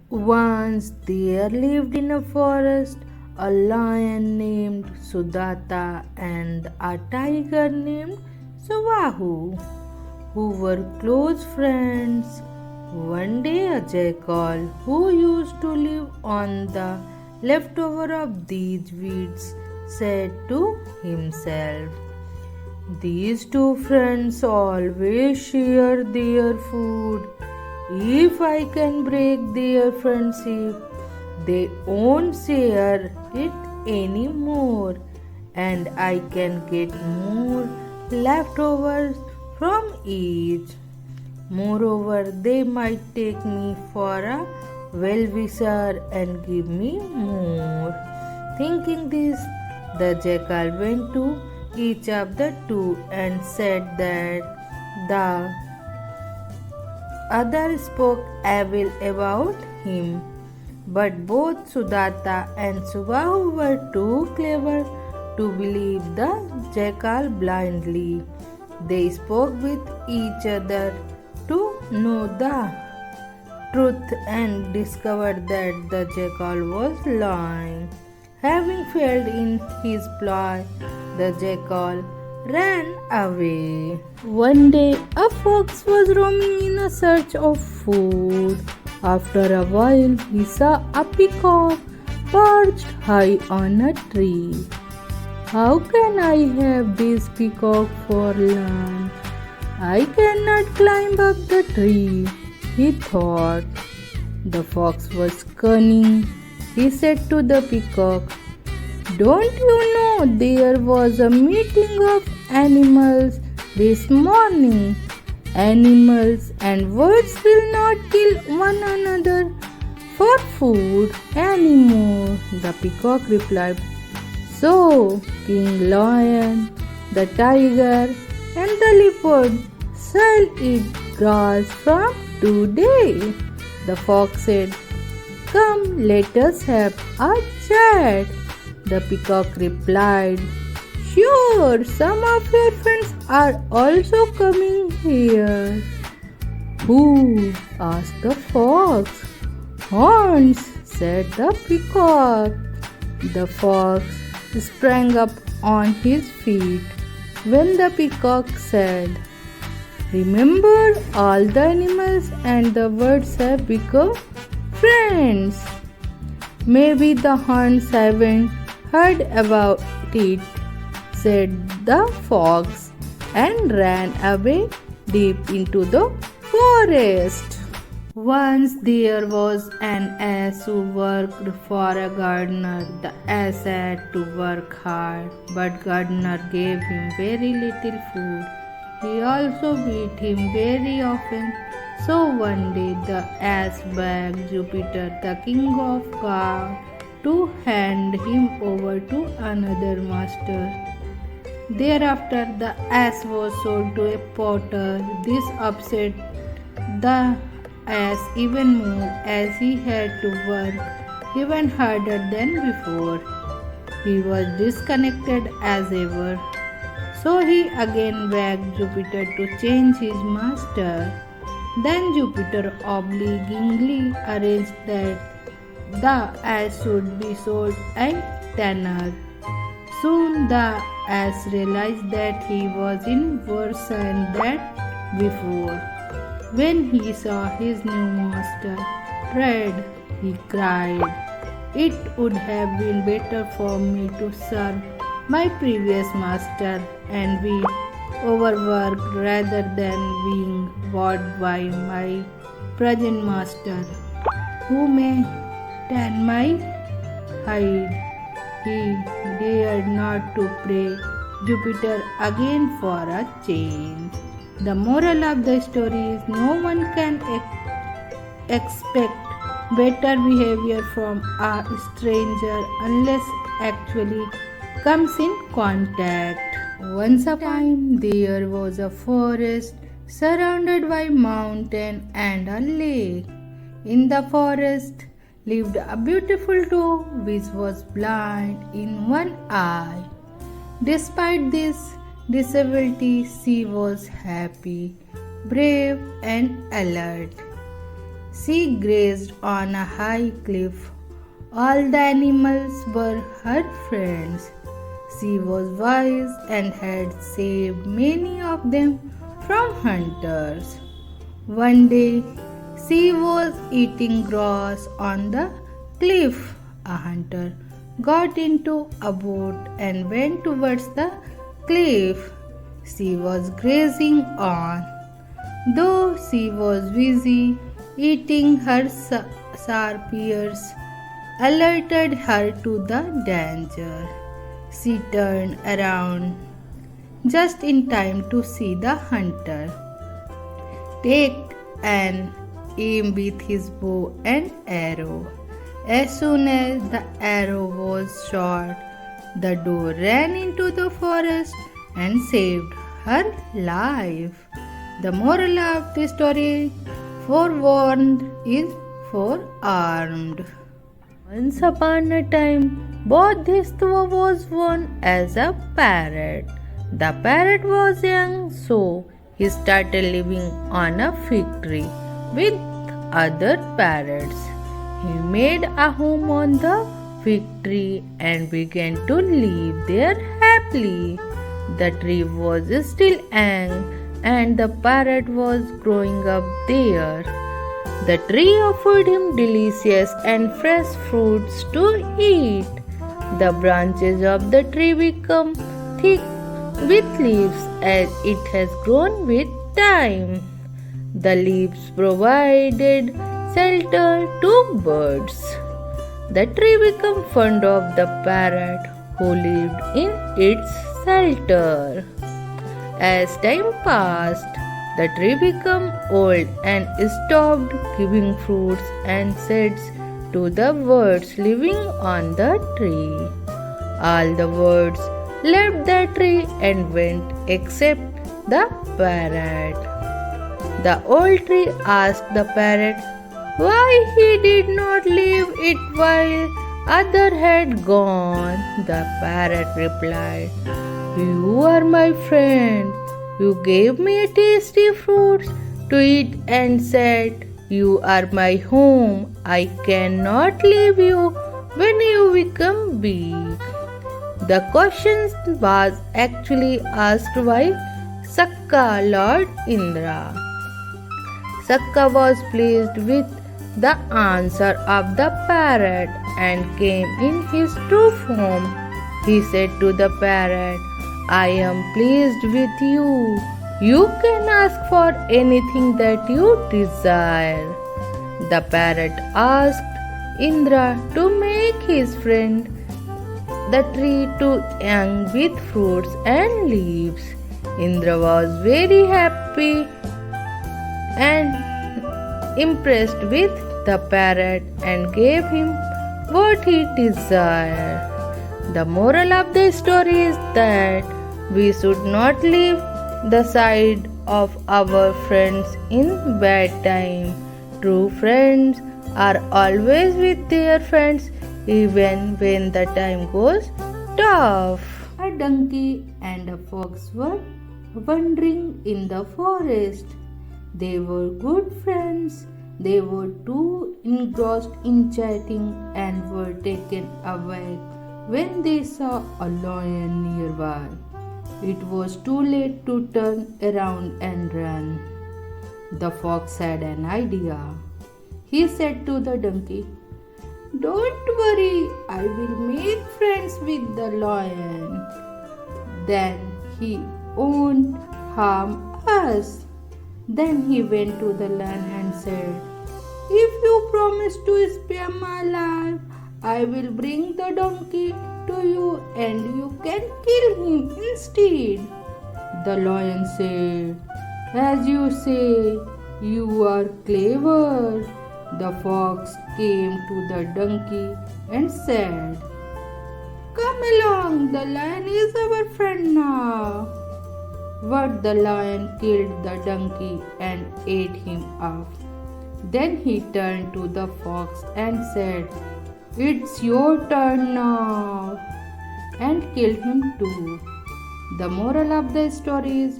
Once there lived in a forest a lion named Sudata and a tiger named Subahu, who were close friends. One day, a jackal who used to live on the leftover of these weeds said to himself, "These two friends always share their food. If I can break their friendship, they won't share it anymore, and I can get more leftovers from each. Moreover, they might take me for a well-wisher and give me more." Thinking this, the jackal went to each of the two and said that the other spoke evil about him. But both Sudata and Subahu were too clever to believe the jackal blindly. They spoke with each other to know the truth and discovered that the jackal was lying. Having failed in his ploy, the jackal ran away. One day, a fox was roaming in search of food. After a while, he saw a peacock perched high on a tree. "How can I have this peacock for lunch? I cannot climb up the tree," he thought. The fox was cunning. He said to the peacock, "Don't you know there was a meeting of animals this morning? Animals and birds will not kill one another for food anymore." The peacock replied, "So, King Lion, the tiger, and the leopard shall eat grass from today." The fox said, "Come, let us have a chat." The peacock replied, "Sure, some of your friends are also coming here." "Who?" asked the fox. "Horns," said the peacock. The fox sprang up on his feet when the peacock said, "Remember, all the animals and the birds have become friends. Maybe the horns haven't heard about it," said the fox, and ran away deep into the forest. Once there was an ass who worked for a gardener. The ass had to work hard, but gardener gave him very little food. He also beat him very often. So one day the ass begged Jupiter, the king of gods, to hand him over to another master. Thereafter the ass was sold to a potter. This upset the ass even more, as he had to work even harder than before. He was disconnected as ever. So he again begged Jupiter to change his master. Then Jupiter obligingly arranged that the ass should be sold a tanner. Soon the ass realized that he was in worse hand than before. When he saw his new master tread, he cried, "It would have been better for me to serve my previous master and be overworked rather than being bought by my present master, who may tan my hide." He dared not to pray Jupiter again for a change. The moral of the story is no one can expect better behavior from a stranger unless actually comes in contact. Once upon a time there was a forest surrounded by mountain and a lake. In the forest lived a beautiful doe which was blind in one eye. Despite this disability, she was happy, brave, and alert. She grazed on a high cliff. All the animals were her friends. She was wise and had saved many of them from hunters. One day, she was eating grass on the cliff. A hunter got into a boat and went towards the cliff she was grazing on. Though she was busy, eating her sharp ears alerted her to the danger. She turned around just in time to see the hunter take an aim with his bow and arrow. As soon as the arrow was shot, the doe ran into the forest and saved her life. The moral of the story: forewarned is forearmed. Once upon a time, Bodhisattva was born as a parrot. The parrot was young, so he started living on a fig tree with other parrots. He made a home on the fig tree and began to live there happily. The tree was still young and the parrot was growing up there. The tree offered him delicious and fresh fruits to eat. The branches of the tree become thick with leaves as it has grown with time. The leaves provided shelter to birds. The tree became fond of the parrot who lived in its shelter. As time passed, the tree became old and stopped giving fruits and seeds to the birds living on the tree. All the birds left the tree and went except the parrot. The old tree asked the parrot why he did not leave it while others had gone. The parrot replied, "You are my friend. You gave me tasty fruits to eat and said, You are my home. I cannot leave you when you become big." The question was actually asked by Sakka, Lord Indra. Sakka was pleased with the answer of the parrot and came in his true form. He said to the parrot, "I am pleased with you. You can ask for anything that you desire." The parrot asked Indra to make his friend the tree too young with fruits and leaves. Indra was very happy and impressed with the parrot and gave him what he desired. The moral of the story is that we should not leave the side of our friends in bad time. True friends are always with their friends even when the time goes tough. A donkey and a fox were wandering in the forest. They were good friends. They were too engrossed in chatting and were taken aback when they saw a lion nearby. It was too late to turn around and run. The fox had an idea. He said to the donkey, "Don't worry, I will make friends with the lion. Then he won't harm us." Then he went to the lion and said, "If you promise to spare my life, I will bring the donkey to you and you can kill him instead." The lion said, "As you say, you are clever." The fox came to the donkey and said, "Come along, the lion is our friend now." But the lion killed the donkey and ate him up. Then he turned to the fox and said, "It's your turn now," and killed him too. The moral of the story is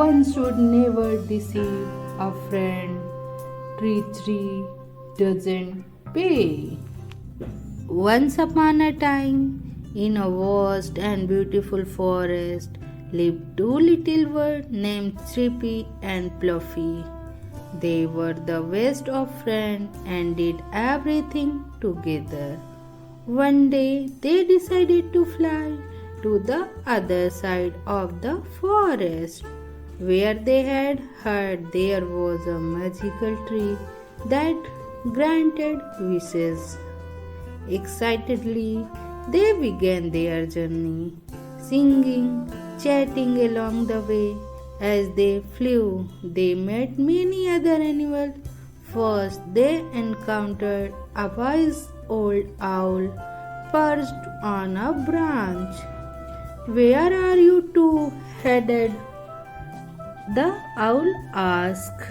one should never deceive a friend. rich tree doesn't pay. Once upon a time, in a vast and beautiful forest, lived two little birds named Chippy and Fluffy. They were the best of friends and did everything together. One day they decided to fly to the other side of the forest, where they had heard there was a magical tree that granted wishes. Excitedly, they began their journey, singing, chatting along the way. As they flew, they met many other animals. First, they encountered a wise old owl perched on a branch. "Where are you two headed?" the owl asked.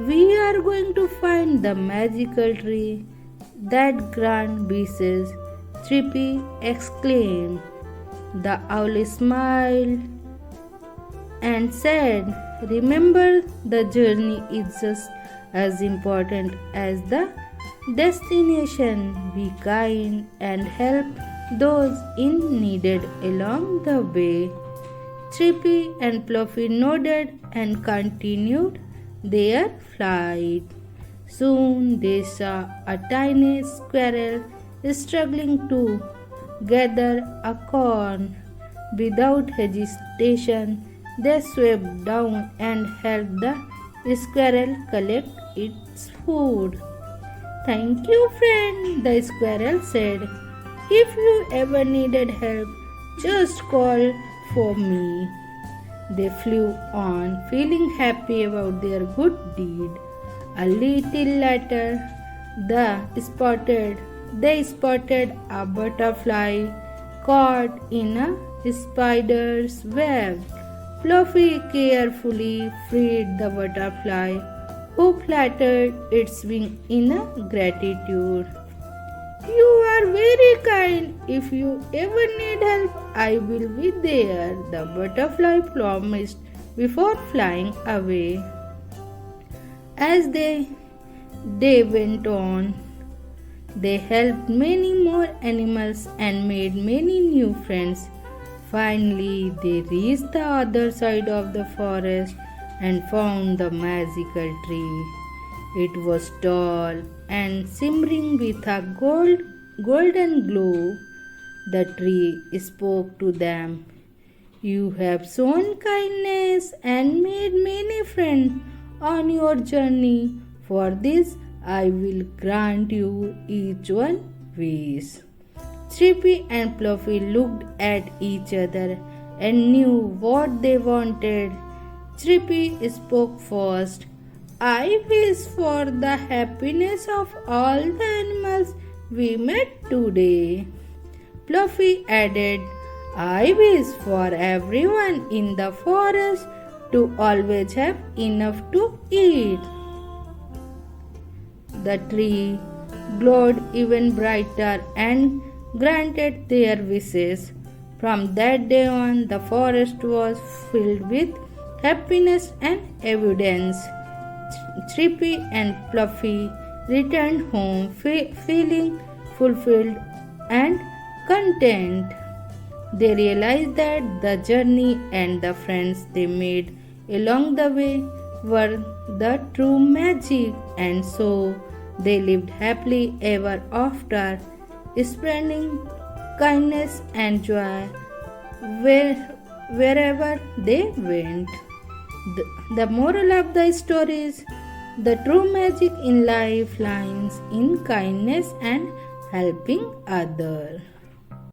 "We are going to find the magical tree that grants wishes," Chippy exclaimed. The owl smiled and said, "Remember, the journey is just as important as the destination. Be kind and help those in need along the way." Chippy and Fluffy nodded and continued their flight. Soon they saw a tiny squirrel struggling to gather a corn. Without hesitation, they swept down and helped the squirrel collect its food. "Thank you, friend," the squirrel said. "If you ever needed help, just call for me." They flew on, feeling happy about their good deed. A little later, they spotted a butterfly caught in a spider's web. Fluffy carefully freed the butterfly, who fluttered its wing in gratitude. "You are very kind. If you ever need help, I will be there," the butterfly promised before flying away. As the day went on, they helped many more animals and made many new friends. Finally, they reached the other side of the forest and found the magical tree. It was tall and shimmering with a golden glow. The tree spoke to them. "You have shown kindness and made many friends on your journey. For this, I will grant you each one wish." Chippy and Fluffy looked at each other and knew what they wanted. Chippy spoke first. "I wish for the happiness of all the animals we met today." Fluffy added, "I wish for everyone in the forest to always have enough to eat." The tree glowed even brighter and granted their wishes. From that day on, the forest was filled with happiness and abundance. Chippy and Fluffy returned home feeling fulfilled and content. They realized that the journey and the friends they made along the way were the true magic, and so they lived happily ever after, spreading kindness and joy wherever they went. The moral of the story is the true magic in life lies in kindness and helping others.